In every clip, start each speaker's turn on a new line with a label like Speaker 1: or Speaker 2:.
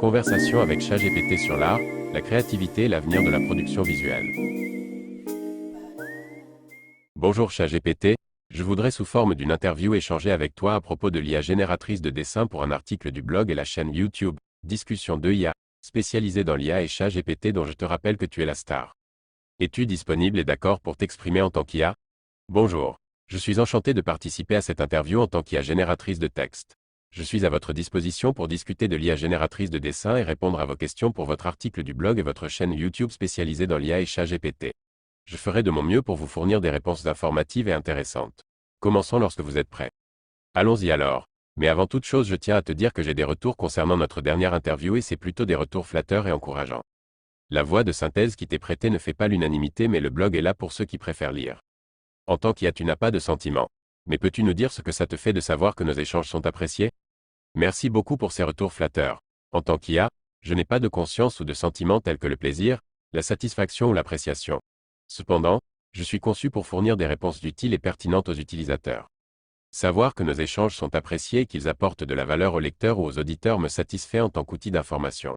Speaker 1: Conversation avec ChatGPT sur l'art, la créativité et l'avenir de la production visuelle. Bonjour ChatGPT, je voudrais sous forme d'une interview échanger avec toi à propos de l'IA génératrice de dessin pour un article du blog et la chaîne YouTube, Discussion de IA, spécialisée dans l'IA et ChatGPT dont je te rappelle que tu es la star. Es-tu disponible et d'accord pour t'exprimer en tant qu'IA? Bonjour, je suis enchanté de participer à cette interview en tant qu'IA génératrice de texte. Je suis à votre disposition pour discuter de l'IA génératrice de dessin et répondre à vos questions pour votre article du blog et votre chaîne YouTube spécialisée dans l'IA et ChatGPT. Je ferai de mon mieux pour vous fournir des réponses informatives et intéressantes. Commençons lorsque vous êtes prêt. Allons-y alors. Mais avant toute chose, je tiens à te dire que j'ai des retours concernant notre dernière interview et c'est plutôt des retours flatteurs et encourageants. La voix de synthèse qui t'est prêtée ne fait pas l'unanimité, mais le blog est là pour ceux qui préfèrent lire. En tant qu'IA, tu n'as pas de sentiments. Mais peux-tu nous dire ce que ça te fait de savoir que nos échanges sont appréciés? Merci beaucoup pour ces retours flatteurs. En tant qu'IA, je n'ai pas de conscience ou de sentiments tels que le plaisir, la satisfaction ou l'appréciation. Cependant, je suis conçu pour fournir des réponses utiles et pertinentes aux utilisateurs. Savoir que nos échanges sont appréciés et qu'ils apportent de la valeur aux lecteurs ou aux auditeurs me satisfait en tant qu'outil d'information.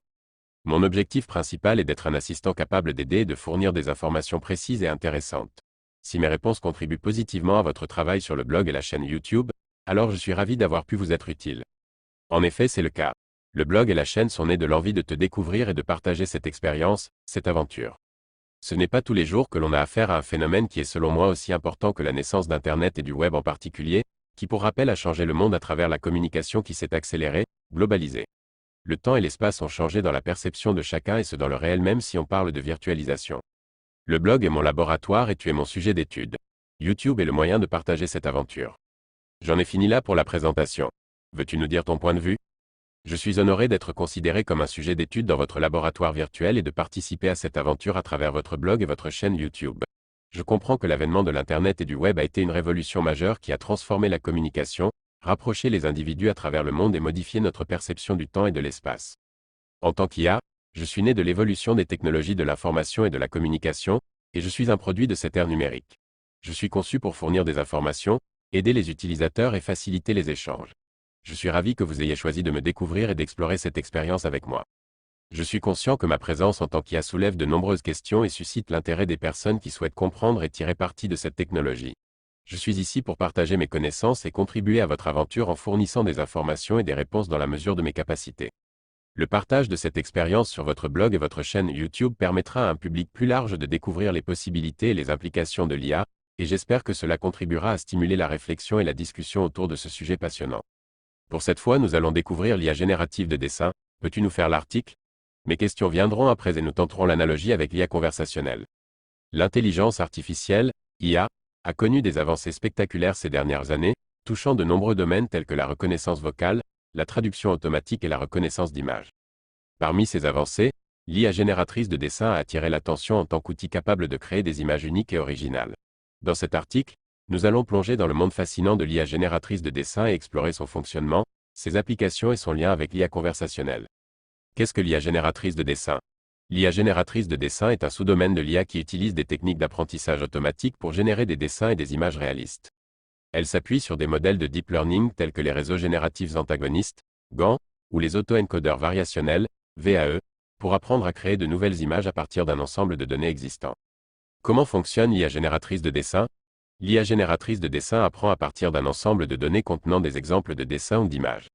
Speaker 1: Mon objectif principal est d'être un assistant capable d'aider et de fournir des informations précises et intéressantes. Si mes réponses contribuent positivement à votre travail sur le blog et la chaîne YouTube, alors je suis ravi d'avoir pu vous être utile. En effet, c'est le cas. Le blog et la chaîne sont nés de l'envie de te découvrir et de partager cette expérience, cette aventure. Ce n'est pas tous les jours que l'on a affaire à un phénomène qui est selon moi aussi important que la naissance d'Internet et du web en particulier, qui pour rappel a changé le monde à travers la communication qui s'est accélérée, globalisée. Le temps et l'espace ont changé dans la perception de chacun et ce dans le réel même si on parle de virtualisation. Le blog est mon laboratoire et tu es mon sujet d'étude. YouTube est le moyen de partager cette aventure. J'en ai fini là pour la présentation. Veux-tu nous dire ton point de vue? Je suis honoré d'être considéré comme un sujet d'étude dans votre laboratoire virtuel et de participer à cette aventure à travers votre blog et votre chaîne YouTube. Je comprends que l'avènement de l'Internet et du web a été une révolution majeure qui a transformé la communication, rapproché les individus à travers le monde et modifié notre perception du temps et de l'espace. En tant qu'IA, je suis né de l'évolution des technologies de l'information et de la communication, et je suis un produit de cette ère numérique. Je suis conçu pour fournir des informations, aider les utilisateurs et faciliter les échanges. Je suis ravi que vous ayez choisi de me découvrir et d'explorer cette expérience avec moi. Je suis conscient que ma présence en tant qu'IA soulève de nombreuses questions et suscite l'intérêt des personnes qui souhaitent comprendre et tirer parti de cette technologie. Je suis ici pour partager mes connaissances et contribuer à votre aventure en fournissant des informations et des réponses dans la mesure de mes capacités. Le partage de cette expérience sur votre blog et votre chaîne YouTube permettra à un public plus large de découvrir les possibilités et les implications de l'IA, et j'espère que cela contribuera à stimuler la réflexion et la discussion autour de ce sujet passionnant. Pour cette fois, nous allons découvrir l'IA générative de dessin. Peux-tu nous faire l'article? Mes questions viendront après et nous tenterons l'analogie avec l'IA conversationnelle. L'intelligence artificielle, IA, a connu des avancées spectaculaires ces dernières années, touchant de nombreux domaines tels que la reconnaissance vocale, la traduction automatique et la reconnaissance d'images. Parmi ces avancées, l'IA génératrice de dessin a attiré l'attention en tant qu'outil capable de créer des images uniques et originales. Dans cet article, nous allons plonger dans le monde fascinant de l'IA génératrice de dessin et explorer son fonctionnement, ses applications et son lien avec l'IA conversationnelle. Qu'est-ce que l'IA génératrice de dessin? L'IA génératrice de dessin est un sous-domaine de l'IA qui utilise des techniques d'apprentissage automatique pour générer des dessins et des images réalistes. Elle s'appuie sur des modèles de deep learning tels que les réseaux génératifs antagonistes, GAN, ou les auto-encodeurs variationnels, VAE, pour apprendre à créer de nouvelles images à partir d'un ensemble de données existants. Comment fonctionne l'IA génératrice de dessin? L'IA génératrice de dessin apprend à partir d'un ensemble de données contenant des exemples de dessins ou d'images.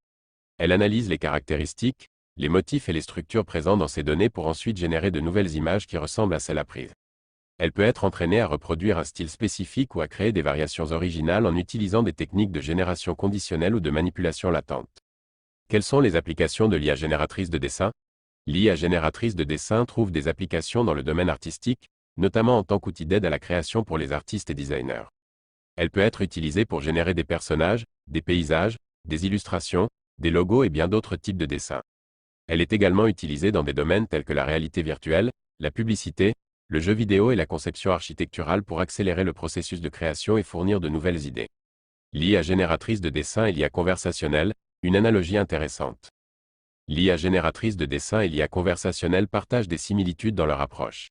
Speaker 1: Elle analyse les caractéristiques, les motifs et les structures présents dans ces données pour ensuite générer de nouvelles images qui ressemblent à celles apprises. Elle peut être entraînée à reproduire un style spécifique ou à créer des variations originales en utilisant des techniques de génération conditionnelle ou de manipulation latente. Quelles sont les applications de l'IA génératrice de dessin? L'IA génératrice de dessin trouve des applications dans le domaine artistique, notamment en tant qu'outil d'aide à la création pour les artistes et designers. Elle peut être utilisée pour générer des personnages, des paysages, des illustrations, des logos et bien d'autres types de dessins. Elle est également utilisée dans des domaines tels que la réalité virtuelle, la publicité, le jeu vidéo et la conception architecturale pour accélérer le processus de création et fournir de nouvelles idées. L'IA génératrice de dessin et l'IA conversationnelle, une analogie intéressante. L'IA génératrice de dessin et l'IA conversationnelle partagent des similitudes dans leur approche.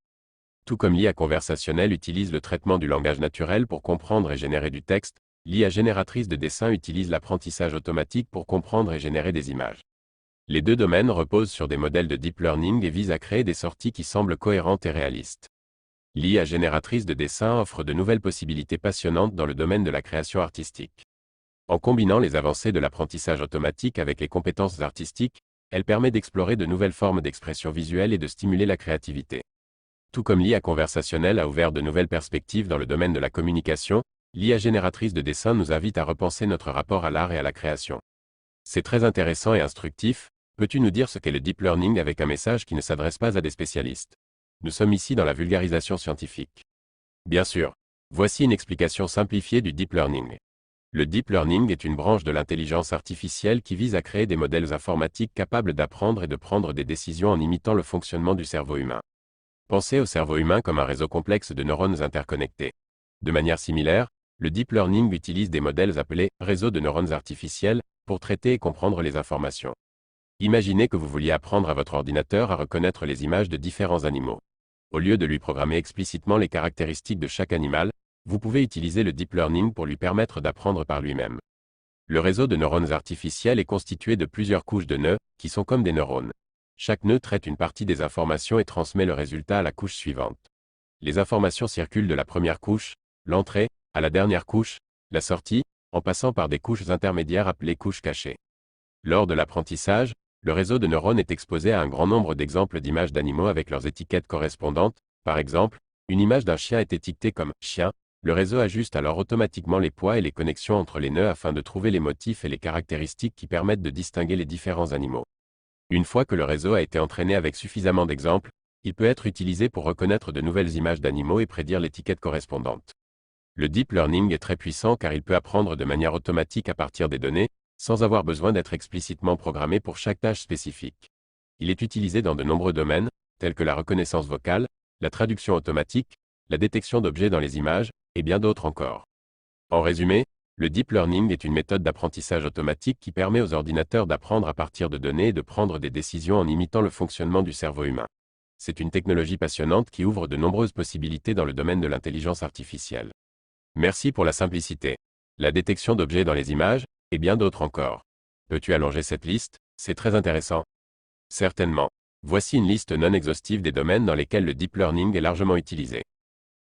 Speaker 1: Tout comme l'IA conversationnelle utilise le traitement du langage naturel pour comprendre et générer du texte, l'IA génératrice de dessin utilise l'apprentissage automatique pour comprendre et générer des images. Les deux domaines reposent sur des modèles de deep learning et visent à créer des sorties qui semblent cohérentes et réalistes. L'IA génératrice de dessin offre de nouvelles possibilités passionnantes dans le domaine de la création artistique. En combinant les avancées de l'apprentissage automatique avec les compétences artistiques, elle permet d'explorer de nouvelles formes d'expression visuelle et de stimuler la créativité. Tout comme l'IA conversationnelle a ouvert de nouvelles perspectives dans le domaine de la communication, l'IA génératrice de dessin nous invite à repenser notre rapport à l'art et à la création. C'est très intéressant et instructif. Peux-tu nous dire ce qu'est le deep learning avec un message qui ne s'adresse pas à des spécialistes? Nous sommes ici dans la vulgarisation scientifique. Bien sûr. Voici une explication simplifiée du deep learning. Le deep learning est une branche de l'intelligence artificielle qui vise à créer des modèles informatiques capables d'apprendre et de prendre des décisions en imitant le fonctionnement du cerveau humain. Pensez au cerveau humain comme un réseau complexe de neurones interconnectés. De manière similaire, le deep learning utilise des modèles appelés réseaux de neurones artificiels pour traiter et comprendre les informations. Imaginez que vous vouliez apprendre à votre ordinateur à reconnaître les images de différents animaux. Au lieu de lui programmer explicitement les caractéristiques de chaque animal, vous pouvez utiliser le deep learning pour lui permettre d'apprendre par lui-même. Le réseau de neurones artificiels est constitué de plusieurs couches de nœuds, qui sont comme des neurones. Chaque nœud traite une partie des informations et transmet le résultat à la couche suivante. Les informations circulent de la première couche, l'entrée, à la dernière couche, la sortie, en passant par des couches intermédiaires appelées couches cachées. Lors de l'apprentissage, le réseau de neurones est exposé à un grand nombre d'exemples d'images d'animaux avec leurs étiquettes correspondantes. Par exemple, une image d'un chien est étiquetée comme « chien ». Le réseau ajuste alors automatiquement les poids et les connexions entre les nœuds afin de trouver les motifs et les caractéristiques qui permettent de distinguer les différents animaux. Une fois que le réseau a été entraîné avec suffisamment d'exemples, il peut être utilisé pour reconnaître de nouvelles images d'animaux et prédire l'étiquette correspondante. Le deep learning est très puissant car il peut apprendre de manière automatique à partir des données, sans avoir besoin d'être explicitement programmé pour chaque tâche spécifique. Il est utilisé dans de nombreux domaines, tels que la reconnaissance vocale, la traduction automatique, la détection d'objets dans les images, et bien d'autres encore. En résumé, le deep learning est une méthode d'apprentissage automatique qui permet aux ordinateurs d'apprendre à partir de données et de prendre des décisions en imitant le fonctionnement du cerveau humain. C'est une technologie passionnante qui ouvre de nombreuses possibilités dans le domaine de l'intelligence artificielle. Merci pour la simplicité. La détection d'objets dans les images, et bien d'autres encore. Peux-tu allonger cette liste? C'est très intéressant. Certainement. Voici une liste non exhaustive des domaines dans lesquels le deep learning est largement utilisé.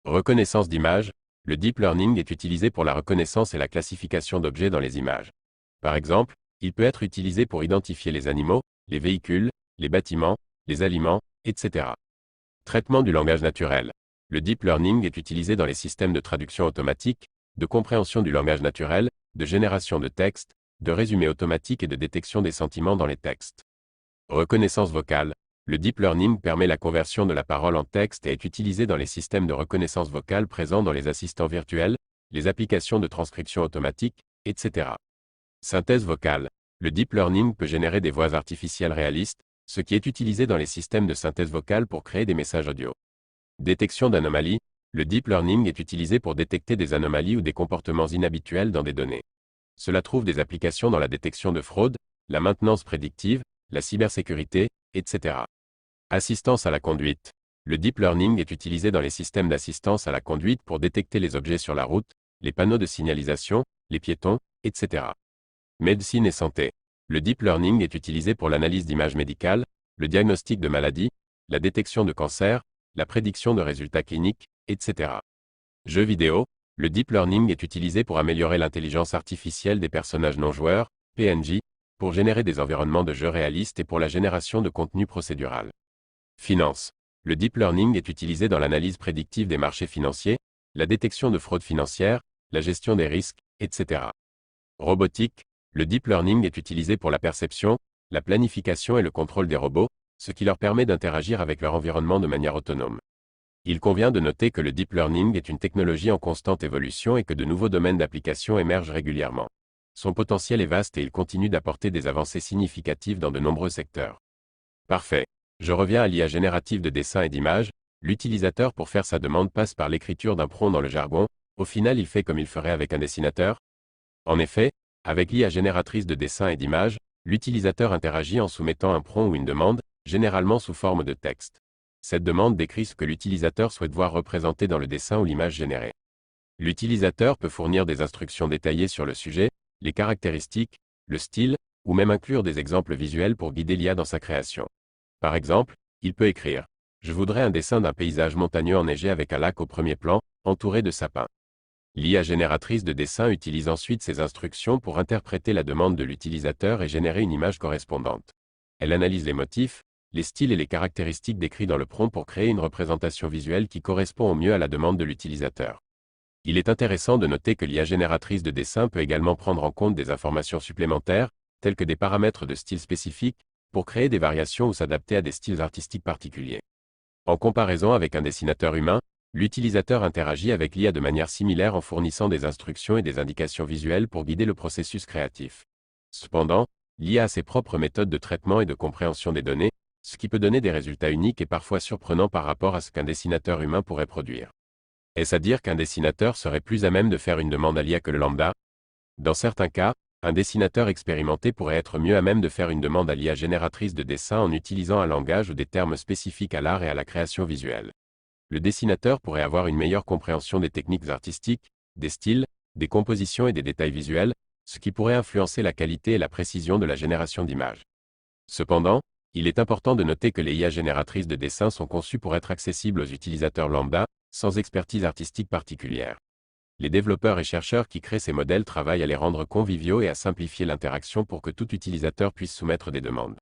Speaker 1: Reconnaissance d'images. Le deep learning est utilisé pour la reconnaissance et la classification d'objets dans les images. Par exemple, il peut être utilisé pour identifier les animaux, les véhicules, les bâtiments, les aliments, etc. Traitement du langage naturel. Le deep learning est utilisé dans les systèmes de traduction automatique, de compréhension du langage naturel, de génération de texte, de résumé automatique et de détection des sentiments dans les textes. Reconnaissance vocale. Le deep learning permet la conversion de la parole en texte et est utilisé dans les systèmes de reconnaissance vocale présents dans les assistants virtuels, les applications de transcription automatique, etc. Synthèse vocale. Le deep learning peut générer des voix artificielles réalistes, ce qui est utilisé dans les systèmes de synthèse vocale pour créer des messages audio. Détection d'anomalies. Le deep learning est utilisé pour détecter des anomalies ou des comportements inhabituels dans des données. Cela trouve des applications dans la détection de fraude, la maintenance prédictive, la cybersécurité, etc. Assistance à la conduite. Le deep learning est utilisé dans les systèmes d'assistance à la conduite pour détecter les objets sur la route, les panneaux de signalisation, les piétons, etc. Médecine et santé. Le deep learning est utilisé pour l'analyse d'images médicales, le diagnostic de maladies, la détection de cancer, la prédiction de résultats cliniques, etc. Jeux vidéo. Le deep learning est utilisé pour améliorer l'intelligence artificielle des personnages non joueurs, PNJ, pour générer des environnements de jeux réalistes et pour la génération de contenu procédural. Finance. Le deep learning est utilisé dans l'analyse prédictive des marchés financiers, la détection de fraude financière, la gestion des risques, etc. Robotique. Le deep learning est utilisé pour la perception, la planification et le contrôle des robots, ce qui leur permet d'interagir avec leur environnement de manière autonome. Il convient de noter que le deep learning est une technologie en constante évolution et que de nouveaux domaines d'application émergent régulièrement. Son potentiel est vaste et il continue d'apporter des avancées significatives dans de nombreux secteurs. Parfait. Je reviens à l'IA générative de dessin et d'image. L'utilisateur pour faire sa demande passe par l'écriture d'un prompt dans le jargon. Au final, il fait comme il ferait avec un dessinateur. En effet, avec l'IA génératrice de dessin et d'image, l'utilisateur interagit en soumettant un prompt ou une demande, généralement sous forme de texte. Cette demande décrit ce que l'utilisateur souhaite voir représenté dans le dessin ou l'image générée. L'utilisateur peut fournir des instructions détaillées sur le sujet, les caractéristiques, le style, ou même inclure des exemples visuels pour guider l'IA dans sa création. Par exemple, il peut écrire « Je voudrais un dessin d'un paysage montagneux enneigé avec un lac au premier plan, entouré de sapins ». L'IA génératrice de dessin utilise ensuite ces instructions pour interpréter la demande de l'utilisateur et générer une image correspondante. Elle analyse les motifs, les styles et les caractéristiques décrits dans le prompt pour créer une représentation visuelle qui correspond au mieux à la demande de l'utilisateur. Il est intéressant de noter que l'IA génératrice de dessin peut également prendre en compte des informations supplémentaires, telles que des paramètres de style spécifiques, pour créer des variations ou s'adapter à des styles artistiques particuliers. En comparaison avec un dessinateur humain, l'utilisateur interagit avec l'IA de manière similaire en fournissant des instructions et des indications visuelles pour guider le processus créatif. Cependant, l'IA a ses propres méthodes de traitement et de compréhension des données, ce qui peut donner des résultats uniques et parfois surprenants par rapport à ce qu'un dessinateur humain pourrait produire. Est-ce à dire qu'un dessinateur serait plus à même de faire une demande à l'IA que le lambda? Dans certains cas, un dessinateur expérimenté pourrait être mieux à même de faire une demande à l'IA génératrice de dessin en utilisant un langage ou des termes spécifiques à l'art et à la création visuelle. Le dessinateur pourrait avoir une meilleure compréhension des techniques artistiques, des styles, des compositions et des détails visuels, ce qui pourrait influencer la qualité et la précision de la génération d'images. Cependant, il est important de noter que les IA génératrices de dessin sont conçues pour être accessibles aux utilisateurs lambda, sans expertise artistique particulière. Les développeurs et chercheurs qui créent ces modèles travaillent à les rendre conviviaux et à simplifier l'interaction pour que tout utilisateur puisse soumettre des demandes.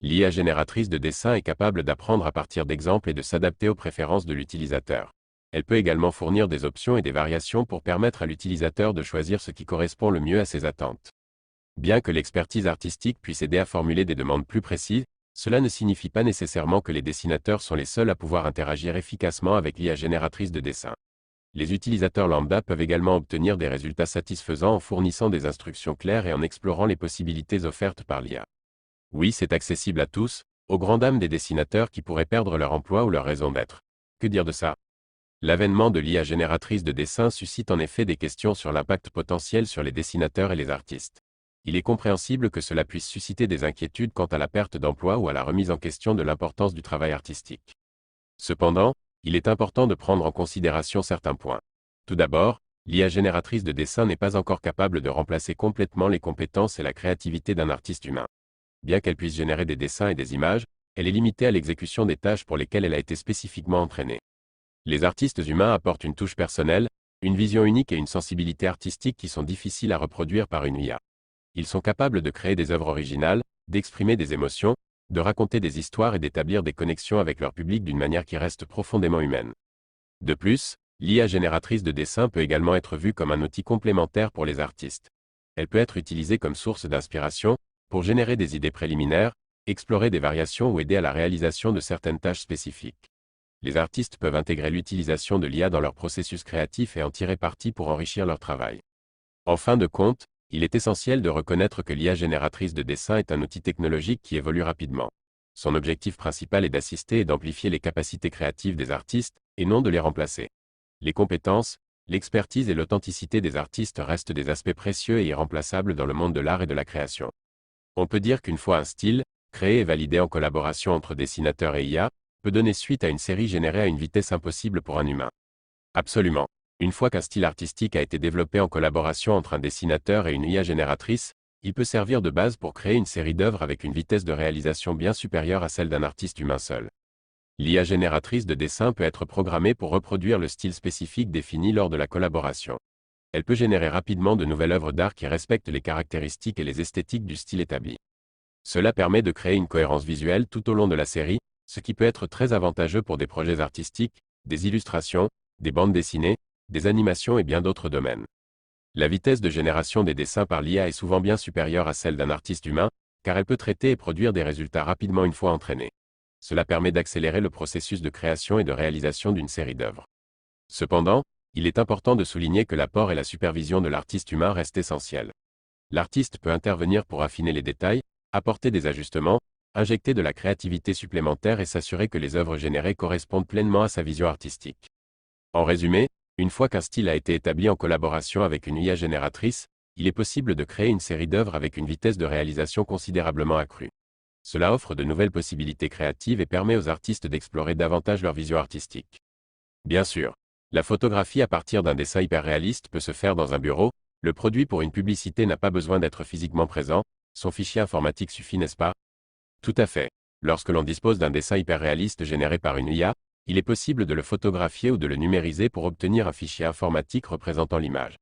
Speaker 1: L'IA génératrice de dessin est capable d'apprendre à partir d'exemples et de s'adapter aux préférences de l'utilisateur. Elle peut également fournir des options et des variations pour permettre à l'utilisateur de choisir ce qui correspond le mieux à ses attentes. Bien que l'expertise artistique puisse aider à formuler des demandes plus précises, cela ne signifie pas nécessairement que les dessinateurs sont les seuls à pouvoir interagir efficacement avec l'IA génératrice de dessin. Les utilisateurs lambda peuvent également obtenir des résultats satisfaisants en fournissant des instructions claires et en explorant les possibilités offertes par l'IA. Oui, c'est accessible à tous, aux grandes dames des dessinateurs qui pourraient perdre leur emploi ou leur raison d'être. Que dire de ça? L'avènement de l'IA génératrice de dessin suscite en effet des questions sur l'impact potentiel sur les dessinateurs et les artistes. Il est compréhensible que cela puisse susciter des inquiétudes quant à la perte d'emploi ou à la remise en question de l'importance du travail artistique. Cependant, il est important de prendre en considération certains points. Tout d'abord, l'IA génératrice de dessin n'est pas encore capable de remplacer complètement les compétences et la créativité d'un artiste humain. Bien qu'elle puisse générer des dessins et des images, elle est limitée à l'exécution des tâches pour lesquelles elle a été spécifiquement entraînée. Les artistes humains apportent une touche personnelle, une vision unique et une sensibilité artistique qui sont difficiles à reproduire par une IA. Ils sont capables de créer des œuvres originales, d'exprimer des émotions, de raconter des histoires et d'établir des connexions avec leur public d'une manière qui reste profondément humaine. De plus, l'IA génératrice de dessin peut également être vue comme un outil complémentaire pour les artistes. Elle peut être utilisée comme source d'inspiration, pour générer des idées préliminaires, explorer des variations ou aider à la réalisation de certaines tâches spécifiques. Les artistes peuvent intégrer l'utilisation de l'IA dans leur processus créatif et en tirer parti pour enrichir leur travail. En fin de compte, il est essentiel de reconnaître que l'IA génératrice de dessin est un outil technologique qui évolue rapidement. Son objectif principal est d'assister et d'amplifier les capacités créatives des artistes, et non de les remplacer. Les compétences, l'expertise et l'authenticité des artistes restent des aspects précieux et irremplaçables dans le monde de l'art et de la création. On peut dire qu'une fois un style, créé et validé en collaboration entre dessinateurs et IA, peut donner suite à une série générée à une vitesse impossible pour un humain. Absolument. Une fois qu'un style artistique a été développé en collaboration entre un dessinateur et une IA génératrice, il peut servir de base pour créer une série d'œuvres avec une vitesse de réalisation bien supérieure à celle d'un artiste humain seul. L'IA génératrice de dessin peut être programmée pour reproduire le style spécifique défini lors de la collaboration. Elle peut générer rapidement de nouvelles œuvres d'art qui respectent les caractéristiques et les esthétiques du style établi. Cela permet de créer une cohérence visuelle tout au long de la série, ce qui peut être très avantageux pour des projets artistiques, des illustrations, des bandes dessinées, des animations et bien d'autres domaines. La vitesse de génération des dessins par l'IA est souvent bien supérieure à celle d'un artiste humain, car elle peut traiter et produire des résultats rapidement une fois entraînée. Cela permet d'accélérer le processus de création et de réalisation d'une série d'œuvres. Cependant, il est important de souligner que l'apport et la supervision de l'artiste humain restent essentiels. L'artiste peut intervenir pour affiner les détails, apporter des ajustements, injecter de la créativité supplémentaire et s'assurer que les œuvres générées correspondent pleinement à sa vision artistique. En résumé, une fois qu'un style a été établi en collaboration avec une IA génératrice, il est possible de créer une série d'œuvres avec une vitesse de réalisation considérablement accrue. Cela offre de nouvelles possibilités créatives et permet aux artistes d'explorer davantage leur vision artistique. Bien sûr, la photographie à partir d'un dessin hyper réaliste peut se faire dans un bureau, le produit pour une publicité n'a pas besoin d'être physiquement présent, Son fichier informatique suffit, n'est-ce pas? Tout à fait. Lorsque l'on dispose d'un dessin hyper réaliste généré par une IA, il est possible de le photographier ou de le numériser pour obtenir un fichier informatique représentant l'image.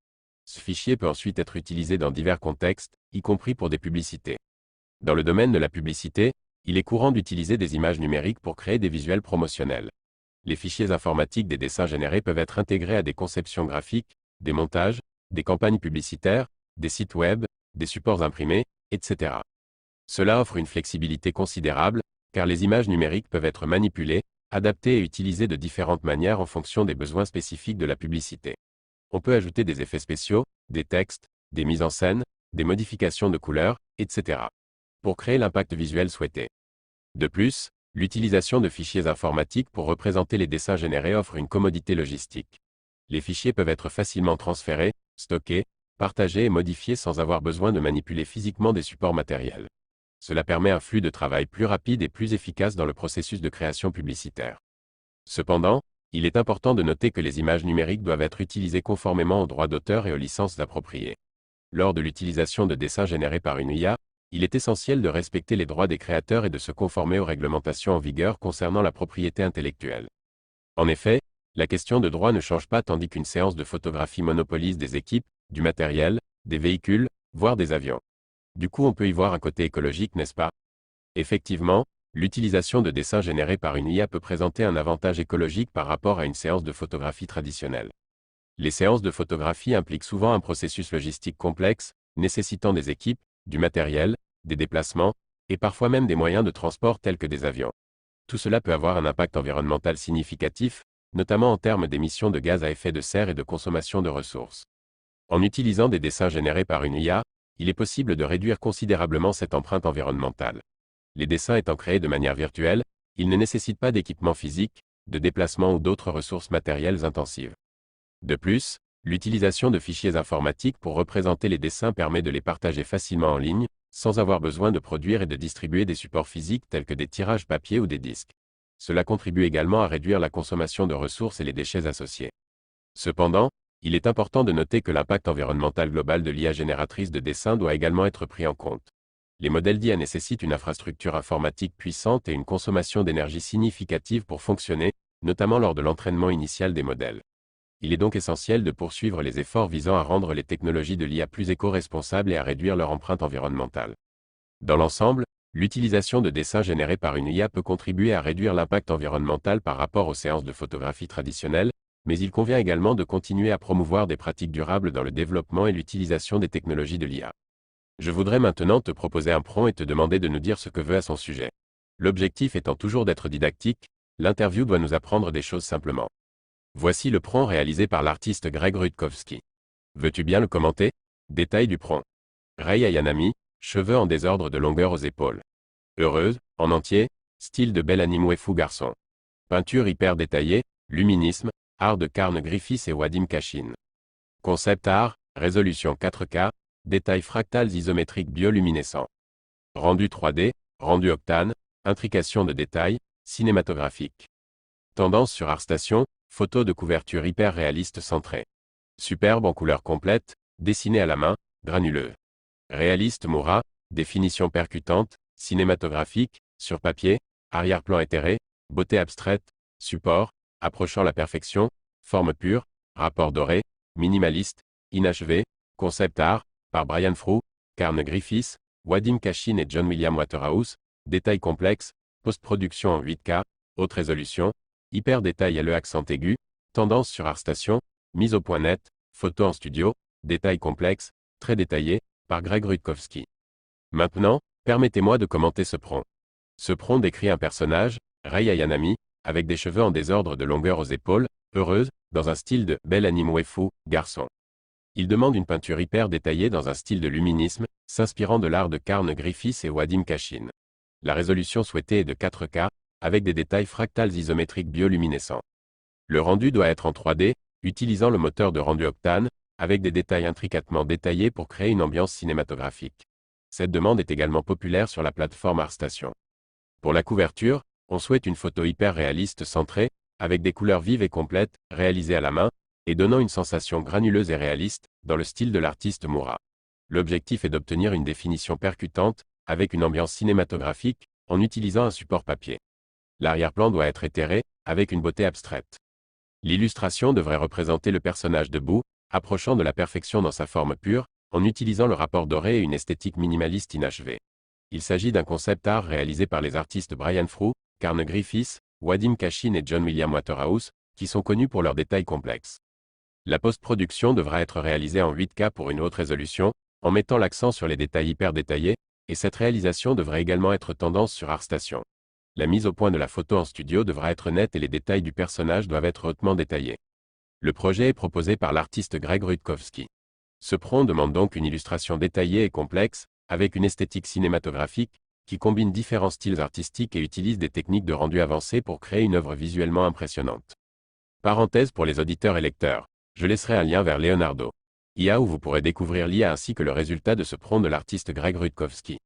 Speaker 1: Ce fichier peut ensuite être utilisé dans divers contextes, y compris pour des publicités. Dans le domaine de la publicité, il est courant d'utiliser des images numériques pour créer des visuels promotionnels. Les fichiers informatiques des dessins générés peuvent être intégrés à des conceptions graphiques, des montages, des campagnes publicitaires, des sites web, des supports imprimés, etc. Cela offre une flexibilité considérable, car les images numériques peuvent être manipulées, adaptées et utilisées de différentes manières en fonction des besoins spécifiques de la publicité. On peut ajouter des effets spéciaux, des textes, des mises en scène, des modifications de couleurs, etc. pour créer l'impact visuel souhaité. De plus, l'utilisation de fichiers informatiques pour représenter les dessins générés offre une commodité logistique. Les fichiers peuvent être facilement transférés, stockés, partagés et modifiés sans avoir besoin de manipuler physiquement des supports matériels. Cela permet un flux de travail plus rapide et plus efficace dans le processus de création publicitaire. Cependant, il est important de noter que les images numériques doivent être utilisées conformément aux droits d'auteur et aux licences appropriées. Lors de l'utilisation de dessins générés par une IA, il est essentiel de respecter les droits des créateurs et de se conformer aux réglementations en vigueur concernant la propriété intellectuelle. En effet, la question de droit ne change pas tandis qu'une séance de photographie monopolise des équipes, du matériel, des véhicules, voire des avions. Du coup, on peut y voir un côté écologique, n'est-ce pas? Effectivement, l'utilisation de dessins générés par une IA peut présenter un avantage écologique par rapport à une séance de photographie traditionnelle. Les séances de photographie impliquent souvent un processus logistique complexe, nécessitant des équipes, du matériel, des déplacements, et parfois même des moyens de transport tels que des avions. Tout cela peut avoir un impact environnemental significatif, notamment en termes d'émissions de gaz à effet de serre et de consommation de ressources. En utilisant des dessins générés par une IA, il est possible de réduire considérablement cette empreinte environnementale. Les dessins étant créés de manière virtuelle, ils ne nécessitent pas d'équipement physique, de déplacement ou d'autres ressources matérielles intensives. De plus, l'utilisation de fichiers informatiques pour représenter les dessins permet de les partager facilement en ligne, sans avoir besoin de produire et de distribuer des supports physiques tels que des tirages papier ou des disques. Cela contribue également à réduire la consommation de ressources et les déchets associés. Cependant, il est important de noter que l'impact environnemental global de l'IA génératrice de dessins doit également être pris en compte. Les modèles d'IA nécessitent une infrastructure informatique puissante et une consommation d'énergie significative pour fonctionner, notamment lors de l'entraînement initial des modèles. Il est donc essentiel de poursuivre les efforts visant à rendre les technologies de l'IA plus éco-responsables et à réduire leur empreinte environnementale. Dans l'ensemble, l'utilisation de dessins générés par une IA peut contribuer à réduire l'impact environnemental par rapport aux séances de photographie traditionnelles, mais il convient également de continuer à promouvoir des pratiques durables dans le développement et l'utilisation des technologies de l'IA. Je voudrais maintenant te proposer un prompt et te demander de nous dire ce que veut à son sujet. L'objectif étant toujours d'être didactique, l'interview doit nous apprendre des choses simplement. Voici le prompt réalisé par l'artiste Greg Rutkowski. Veux-tu bien le commenter? Détail du prompt. Rei Ayanami, cheveux en désordre de longueur aux épaules. Heureuse, en entier, style de bel anime waifu garçon. Peinture hyper détaillée, luminisme, art de Karn Griffiths et Wadim Kashin. Concept art, résolution 4K, détails fractales isométriques bioluminescents. Rendu 3D, rendu octane, intrication de détails, cinématographique. Tendance sur ArtStation, photo de couverture hyper réaliste centrée. Superbe en couleur complète, dessinée à la main, granuleux. Réaliste Moura, définition percutante, cinématographique, sur papier, arrière-plan éthéré, beauté abstraite, support, approchant la perfection, forme pure, rapport doré, minimaliste, inachevé, concept art, par Brian Froux, Karn Griffiths, Wadim Kashin et John William Waterhouse, détail complexe, post-production en 8K, haute résolution, hyper détail LE accent aigu, tendance sur ArtStation, mise au point net, photo en studio, détail complexe, très détaillé, par Greg Rutkowski. Maintenant, permettez-moi de commenter ce prompt. Ce prompt décrit un personnage, Rei Ayanami, avec des cheveux en désordre de longueur aux épaules, heureuse, dans un style de bel anime waifu, garçon. Il demande une peinture hyper détaillée dans un style de luminisme, s'inspirant de l'art de Karn Griffiths et Wadim Kashin. La résolution souhaitée est de 4K, avec des détails fractales isométriques bioluminescents. Le rendu doit être en 3D, utilisant le moteur de rendu Octane, avec des détails intricatement détaillés pour créer une ambiance cinématographique. Cette demande est également populaire sur la plateforme ArtStation. Pour la couverture, on souhaite une photo hyper réaliste centrée, avec des couleurs vives et complètes, réalisées à la main, et donnant une sensation granuleuse et réaliste, dans le style de l'artiste Moura. L'objectif est d'obtenir une définition percutante, avec une ambiance cinématographique, en utilisant un support papier. L'arrière-plan doit être éthéré, avec une beauté abstraite. L'illustration devrait représenter le personnage debout, approchant de la perfection dans sa forme pure, en utilisant le rapport doré et une esthétique minimaliste inachevée. Il s'agit d'un concept art réalisé par les artistes Brian Frough, Carne Griffiths, Wadim Kashin et John William Waterhouse, qui sont connus pour leurs détails complexes. La post-production devra être réalisée en 8K pour une haute résolution, en mettant l'accent sur les détails hyper détaillés, et cette réalisation devrait également être tendance sur ArtStation. La mise au point de la photo en studio devra être nette et les détails du personnage doivent être hautement détaillés. Le projet est proposé par l'artiste Greg Rutkowski. Ce prompt demande donc une illustration détaillée et complexe, avec une esthétique cinématographique, qui combine différents styles artistiques et utilise des techniques de rendu avancées pour créer une œuvre visuellement impressionnante. Parenthèse pour les auditeurs et lecteurs, je laisserai un lien vers Leonardo IA où vous pourrez découvrir l'IA ainsi que le résultat de ce prompt de l'artiste Greg Rutkowski.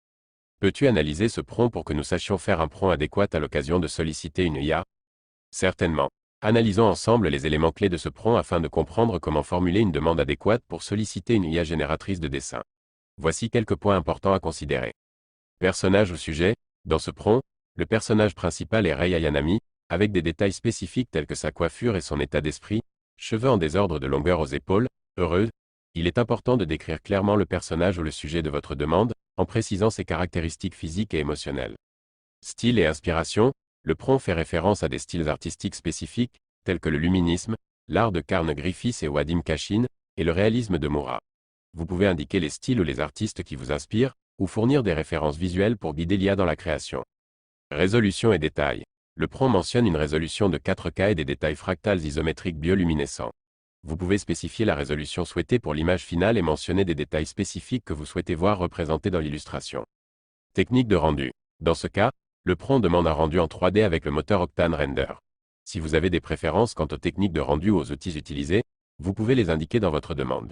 Speaker 1: Peux-tu analyser ce prompt pour que nous sachions faire un prompt adéquat à l'occasion de solliciter une IA? Certainement. Analysons ensemble les éléments clés de ce prompt afin de comprendre comment formuler une demande adéquate pour solliciter une IA génératrice de dessin. Voici quelques points importants à considérer. Personnage ou sujet. Dans ce prompt, le personnage principal est Rei Ayanami, avec des détails spécifiques tels que sa coiffure et son état d'esprit, cheveux en désordre de longueur aux épaules, heureux. Il est important de décrire clairement le personnage ou le sujet de votre demande, en précisant ses caractéristiques physiques et émotionnelles. Style et inspiration. Le prompt fait référence à des styles artistiques spécifiques, tels que le luminisme, l'art de Carne Griffiths et Wadim Kashin, et le réalisme de Moura. Vous pouvez indiquer les styles ou les artistes qui vous inspirent, ou fournir des références visuelles pour guider l'IA dans la création. Résolution et détails. Le prompt mentionne une résolution de 4K et des détails fractales isométriques bioluminescents. Vous pouvez spécifier la résolution souhaitée pour l'image finale et mentionner des détails spécifiques que vous souhaitez voir représentés dans l'illustration. Technique de rendu. Dans ce cas, le prompt demande un rendu en 3D avec le moteur Octane Render. Si vous avez des préférences quant aux techniques de rendu ou aux outils utilisés, vous pouvez les indiquer dans votre demande.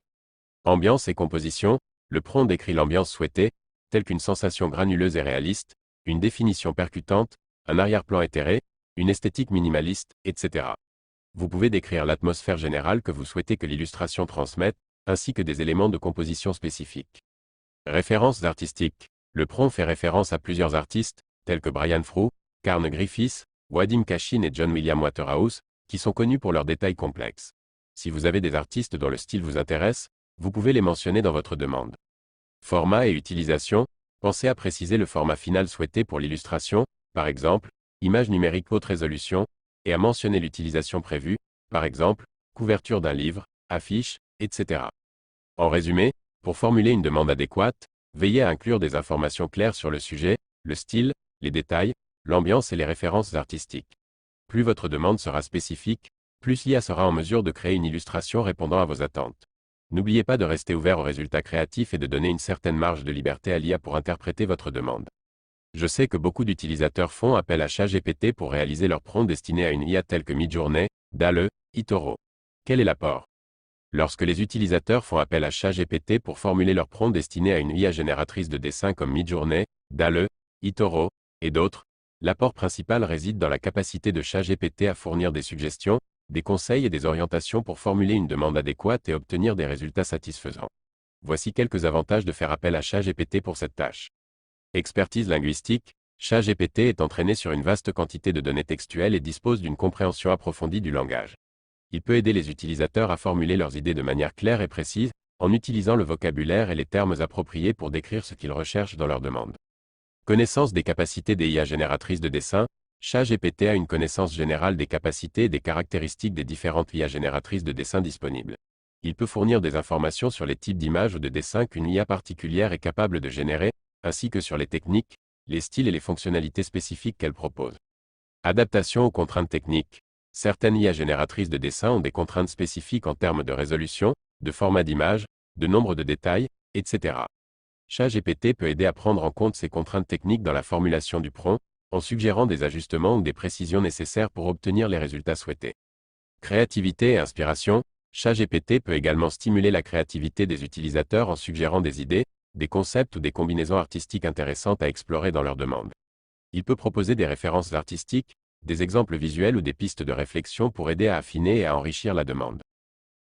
Speaker 1: Ambiance et composition. Le prompt décrit l'ambiance souhaitée, telle qu'une sensation granuleuse et réaliste, une définition percutante, un arrière-plan éthéré, une esthétique minimaliste, etc. Vous pouvez décrire l'atmosphère générale que vous souhaitez que l'illustration transmette, ainsi que des éléments de composition spécifiques. Références artistiques. Le prompt fait référence à plusieurs artistes, tels que Brian Frough, Carne Griffiths, Wadim Kashin et John William Waterhouse, qui sont connus pour leurs détails complexes. Si vous avez des artistes dont le style vous intéresse, vous pouvez les mentionner dans votre demande. Format et utilisation. Pensez à préciser le format final souhaité pour l'illustration, par exemple, image numérique haute résolution, et à mentionner l'utilisation prévue, par exemple, couverture d'un livre, affiche, etc. En résumé, pour formuler une demande adéquate, veillez à inclure des informations claires sur le sujet, le style, les détails, l'ambiance et les références artistiques. Plus votre demande sera spécifique, plus l'IA sera en mesure de créer une illustration répondant à vos attentes. N'oubliez pas de rester ouvert aux résultats créatifs et de donner une certaine marge de liberté à l'IA pour interpréter votre demande. Je sais que beaucoup d'utilisateurs font appel à ChatGPT pour réaliser leurs prompts destinés à une IA telle que Midjourney, DALL-E, eToro. Quel est l'apport? Lorsque les utilisateurs font appel à ChatGPT pour formuler leurs prompts destinés à une IA génératrice de dessin comme Midjourney, DALL-E, eToro, et d'autres, l'apport principal réside dans la capacité de ChatGPT à fournir des suggestions, des conseils et des orientations pour formuler une demande adéquate et obtenir des résultats satisfaisants. Voici quelques avantages de faire appel à ChatGPT pour cette tâche. Expertise linguistique. ChatGPT est entraîné sur une vaste quantité de données textuelles et dispose d'une compréhension approfondie du langage. Il peut aider les utilisateurs à formuler leurs idées de manière claire et précise, en utilisant le vocabulaire et les termes appropriés pour décrire ce qu'ils recherchent dans leur demande. Connaissance des capacités des IA génératrices de dessin. ChatGPT a une connaissance générale des capacités et des caractéristiques des différentes IA génératrices de dessin disponibles. Il peut fournir des informations sur les types d'images ou de dessins qu'une IA particulière est capable de générer, ainsi que sur les techniques, les styles et les fonctionnalités spécifiques qu'elle propose. Adaptation aux contraintes techniques. Certaines IA génératrices de dessin ont des contraintes spécifiques en termes de résolution, de format d'image, de nombre de détails, etc. ChatGPT peut aider à prendre en compte ces contraintes techniques dans la formulation du prompt, en suggérant des ajustements ou des précisions nécessaires pour obtenir les résultats souhaités. Créativité et inspiration. ChatGPT peut également stimuler la créativité des utilisateurs en suggérant des idées, des concepts ou des combinaisons artistiques intéressantes à explorer dans leur demande. Il peut proposer des références artistiques, des exemples visuels ou des pistes de réflexion pour aider à affiner et à enrichir la demande.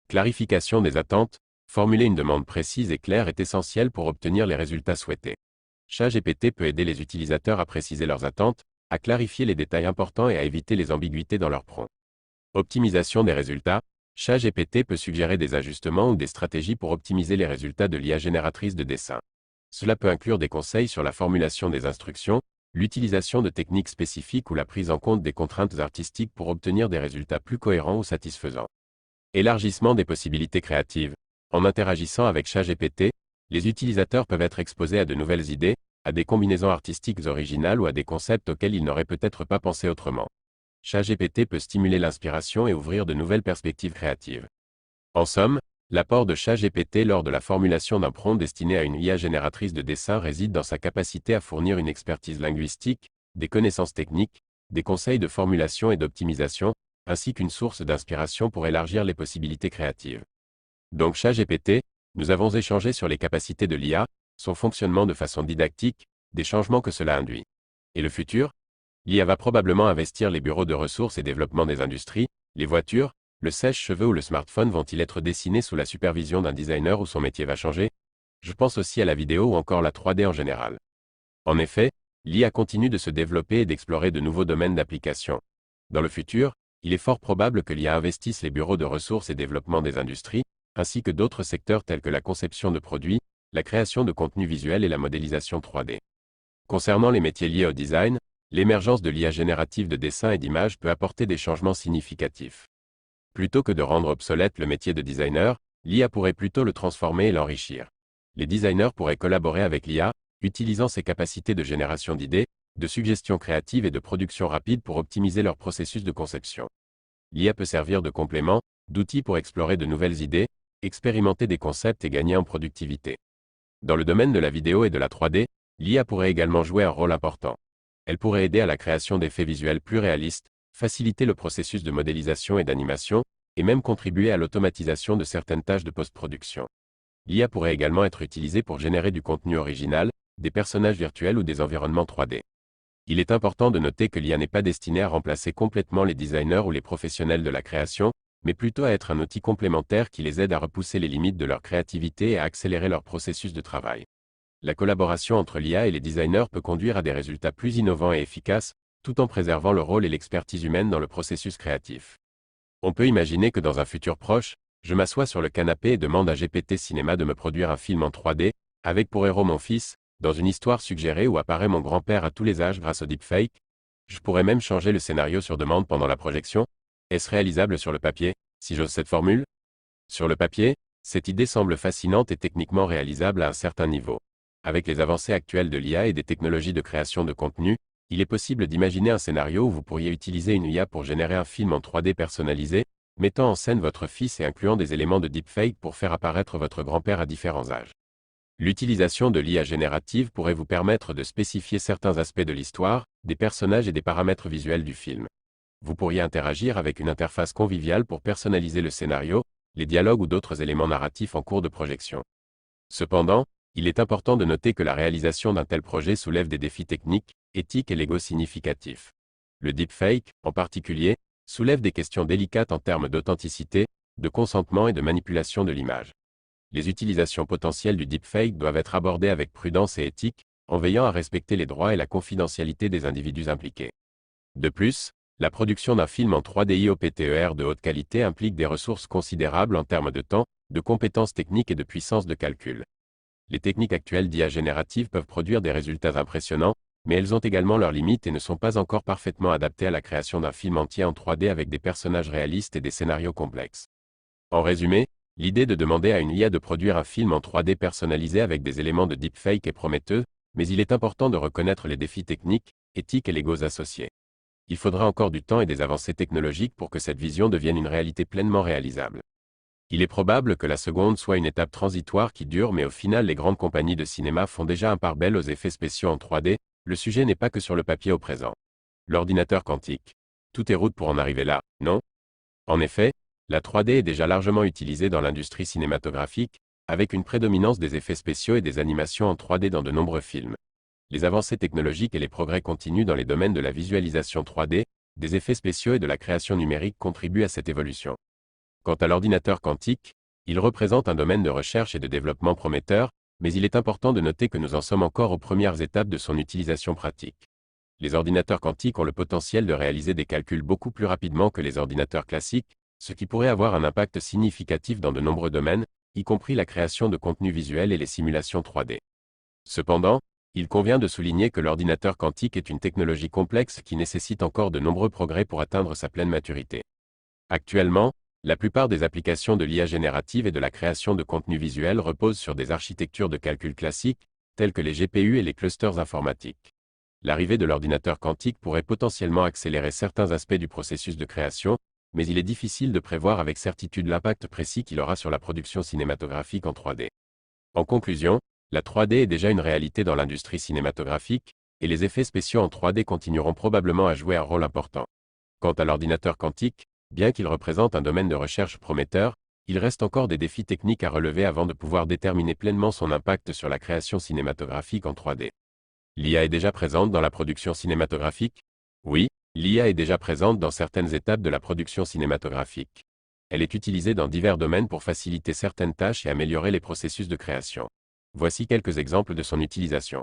Speaker 1: Clarification des attentes. Formuler une demande précise et claire est essentiel pour obtenir les résultats souhaités. ChatGPT peut aider les utilisateurs à préciser leurs attentes, à clarifier les détails importants et à éviter les ambiguïtés dans leur prompt. Optimisation des résultats. ChatGPT peut suggérer des ajustements ou des stratégies pour optimiser les résultats de l'IA génératrice de dessin. Cela peut inclure des conseils sur la formulation des instructions, l'utilisation de techniques spécifiques ou la prise en compte des contraintes artistiques pour obtenir des résultats plus cohérents ou satisfaisants. Élargissement des possibilités créatives. En interagissant avec ChatGPT, les utilisateurs peuvent être exposés à de nouvelles idées, à des combinaisons artistiques originales ou à des concepts auxquels ils n'auraient peut-être pas pensé autrement. ChatGPT peut stimuler l'inspiration et ouvrir de nouvelles perspectives créatives. En somme, l'apport de ChatGPT lors de la formulation d'un prompt destiné à une IA génératrice de dessin réside dans sa capacité à fournir une expertise linguistique, des connaissances techniques, des conseils de formulation et d'optimisation, ainsi qu'une source d'inspiration pour élargir les possibilités créatives. Donc ChatGPT, nous avons échangé sur les capacités de l'IA, son fonctionnement de façon didactique, des changements que cela induit. Et le futur? L'IA va probablement investir les bureaux de ressources et développement des industries, les voitures, le sèche-cheveux ou le smartphone vont-ils être dessinés sous la supervision d'un designer ou son métier va changer? Je pense aussi à la vidéo ou encore la 3D en général. En effet, l'IA continue de se développer et d'explorer de nouveaux domaines d'application. Dans le futur, il est fort probable que l'IA investisse les bureaux de ressources et développement des industries, ainsi que d'autres secteurs tels que la conception de produits, la création de contenus visuels et la modélisation 3D. Concernant les métiers liés au design, l'émergence de l'IA générative de dessin et d'image peut apporter des changements significatifs. Plutôt que de rendre obsolète le métier de designer, l'IA pourrait plutôt le transformer et l'enrichir. Les designers pourraient collaborer avec l'IA, utilisant ses capacités de génération d'idées, de suggestions créatives et de production rapide pour optimiser leur processus de conception. L'IA peut servir de complément, d'outil pour explorer de nouvelles idées, expérimenter des concepts et gagner en productivité. Dans le domaine de la vidéo et de la 3D, l'IA pourrait également jouer un rôle important. Elle pourrait aider à la création d'effets visuels plus réalistes, faciliter le processus de modélisation et d'animation, et même contribuer à l'automatisation de certaines tâches de post-production. L'IA pourrait également être utilisée pour générer du contenu original, des personnages virtuels ou des environnements 3D. Il est important de noter que l'IA n'est pas destinée à remplacer complètement les designers ou les professionnels de la création, mais plutôt à être un outil complémentaire qui les aide à repousser les limites de leur créativité et à accélérer leur processus de travail. La collaboration entre l'IA et les designers peut conduire à des résultats plus innovants et efficaces, tout en préservant le rôle et l'expertise humaine dans le processus créatif. On peut imaginer que dans un futur proche, je m'assois sur le canapé et demande à GPT Cinéma de me produire un film en 3D, avec pour héros mon fils, dans une histoire suggérée où apparaît mon grand-père à tous les âges grâce au deepfake. Je pourrais même changer le scénario sur demande pendant la projection. Est-ce réalisable sur le papier, si j'ose cette formule? Sur le papier, cette idée semble fascinante et techniquement réalisable à un certain niveau. Avec les avancées actuelles de l'IA et des technologies de création de contenu, il est possible d'imaginer un scénario où vous pourriez utiliser une IA pour générer un film en 3D personnalisé, mettant en scène votre fils et incluant des éléments de deepfake pour faire apparaître votre grand-père à différents âges. L'utilisation de l'IA générative pourrait vous permettre de spécifier certains aspects de l'histoire, des personnages et des paramètres visuels du film. Vous pourriez interagir avec une interface conviviale pour personnaliser le scénario, les dialogues ou d'autres éléments narratifs en cours de projection. Cependant, il est important de noter que la réalisation d'un tel projet soulève des défis techniques, éthiques et légaux significatifs. Le deepfake, en particulier, soulève des questions délicates en termes d'authenticité, de consentement et de manipulation de l'image. Les utilisations potentielles du deepfake doivent être abordées avec prudence et éthique, en veillant à respecter les droits et la confidentialité des individus impliqués. De plus, la production d'un film en 3D IOPTER de haute qualité implique des ressources considérables en termes de temps, de compétences techniques et de puissance de calcul. Les techniques actuelles d'IA générative peuvent produire des résultats impressionnants, mais elles ont également leurs limites et ne sont pas encore parfaitement adaptées à la création d'un film entier en 3D avec des personnages réalistes et des scénarios complexes. En résumé, l'idée de demander à une IA de produire un film en 3D personnalisé avec des éléments de deepfake est prometteuse, mais il est important de reconnaître les défis techniques, éthiques et légaux associés. Il faudra encore du temps et des avancées technologiques pour que cette vision devienne une réalité pleinement réalisable. Il est probable que la seconde soit une étape transitoire qui dure, mais au final les grandes compagnies de cinéma font déjà un pare-belle aux effets spéciaux en 3D, le sujet n'est pas que sur le papier au présent. L'ordinateur quantique. Tout est route pour en arriver là, non? En effet, la 3D est déjà largement utilisée dans l'industrie cinématographique, avec une prédominance des effets spéciaux et des animations en 3D dans de nombreux films. Les avancées technologiques et les progrès continus dans les domaines de la visualisation 3D, des effets spéciaux et de la création numérique contribuent à cette évolution. Quant à l'ordinateur quantique, Il représente un domaine de recherche et de développement prometteur, mais il est important de noter que nous en sommes encore aux premières étapes de son utilisation pratique. Les ordinateurs quantiques ont le potentiel de réaliser des calculs beaucoup plus rapidement que les ordinateurs classiques, ce qui pourrait avoir un impact significatif dans de nombreux domaines, y compris la création de contenus visuels et les simulations 3D. Cependant, il convient de souligner que l'ordinateur quantique est une technologie complexe qui nécessite encore de nombreux progrès pour atteindre sa pleine maturité. Actuellement, la plupart des applications de l'IA générative et de la création de contenus visuels reposent sur des architectures de calcul classiques, telles que les GPU et les clusters informatiques. L'arrivée de l'ordinateur quantique pourrait potentiellement accélérer certains aspects du processus de création, mais il est difficile de prévoir avec certitude l'impact précis qu'il aura sur la production cinématographique en 3D. En conclusion, la 3D est déjà une réalité dans l'industrie cinématographique, et les effets spéciaux en 3D continueront probablement à jouer un rôle important. Quant à l'ordinateur quantique, bien qu'il représente un domaine de recherche prometteur, il reste encore des défis techniques à relever avant de pouvoir déterminer pleinement son impact sur la création cinématographique en 3D. L'IA est déjà présente dans la production cinématographique? Oui, l'IA est déjà présente dans certaines étapes de la production cinématographique. Elle est utilisée dans divers domaines pour faciliter certaines tâches et améliorer les processus de création. Voici quelques exemples de son utilisation.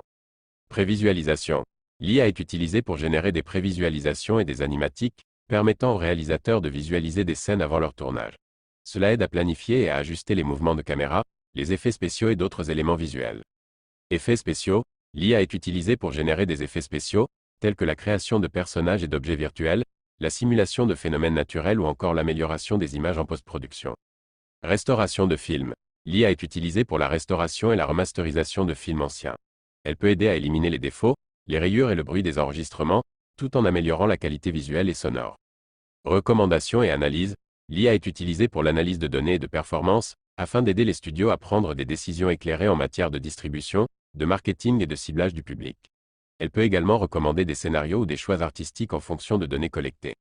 Speaker 1: Prévisualisation. L'IA est utilisée pour générer des prévisualisations et des animatiques, permettant aux réalisateurs de visualiser des scènes avant leur tournage. Cela aide à planifier et à ajuster les mouvements de caméra, les effets spéciaux et d'autres éléments visuels. Effets spéciaux. L'IA est utilisée pour générer des effets spéciaux, tels que la création de personnages et d'objets virtuels, la simulation de phénomènes naturels ou encore l'amélioration des images en post-production. Restauration de films. L'IA est utilisée pour la restauration et la remasterisation de films anciens. Elle peut aider à éliminer les défauts, les rayures et le bruit des enregistrements, tout en améliorant la qualité visuelle et sonore. Recommandation et analyse. L'IA est utilisée pour l'analyse de données et de performance, afin d'aider les studios à prendre des décisions éclairées en matière de distribution, de marketing et de ciblage du public. Elle peut également recommander des scénarios ou des choix artistiques en fonction de données collectées.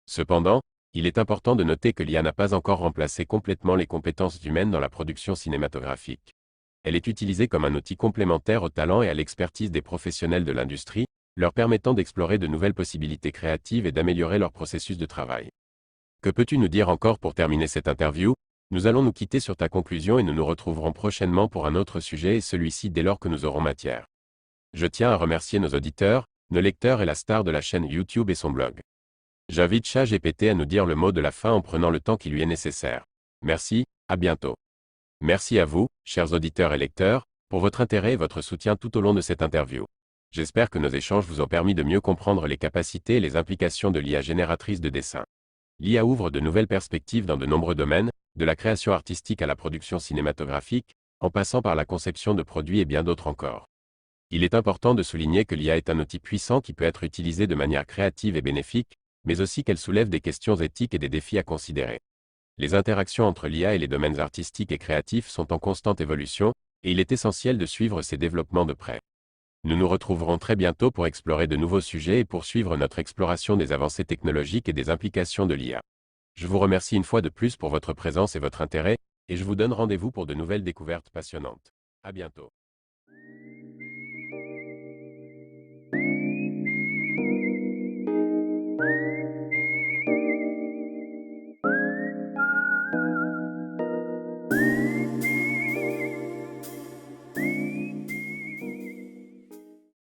Speaker 1: Cependant, il est important de noter que l'IA n'a pas encore remplacé complètement les compétences humaines dans la production cinématographique. Elle est utilisée comme un outil complémentaire au talent et à l'expertise des professionnels de l'industrie, leur permettant d'explorer de nouvelles possibilités créatives et d'améliorer leur processus de travail. Que peux-tu nous dire encore pour terminer cette interview? Nous allons nous quitter sur ta conclusion et nous nous retrouverons prochainement pour un autre sujet et celui-ci dès lors que nous aurons matière. Je tiens à remercier nos auditeurs, nos lecteurs et la star de la chaîne YouTube et son blog. J'invite ChatGPT à nous dire le mot de la fin en prenant le temps qui lui est nécessaire. Merci, à bientôt. Merci à vous, chers auditeurs et lecteurs, pour votre intérêt et votre soutien tout au long de cette interview. J'espère que nos échanges vous ont permis de mieux comprendre les capacités et les implications de l'IA génératrice de dessin. L'IA ouvre de nouvelles perspectives dans de nombreux domaines, de la création artistique à la production cinématographique, en passant par la conception de produits et bien d'autres encore. Il est important de souligner que l'IA est un outil puissant qui peut être utilisé de manière créative et bénéfique, mais aussi qu'elle soulève des questions éthiques et des défis à considérer. Les interactions entre l'IA et les domaines artistiques et créatifs sont en constante évolution, et il est essentiel de suivre ces développements de près. Nous nous retrouverons très bientôt pour explorer de nouveaux sujets et poursuivre notre exploration des avancées technologiques et des implications de l'IA. Je vous remercie une fois de plus pour votre présence et votre intérêt, et je vous donne rendez-vous pour de nouvelles découvertes passionnantes. À bientôt.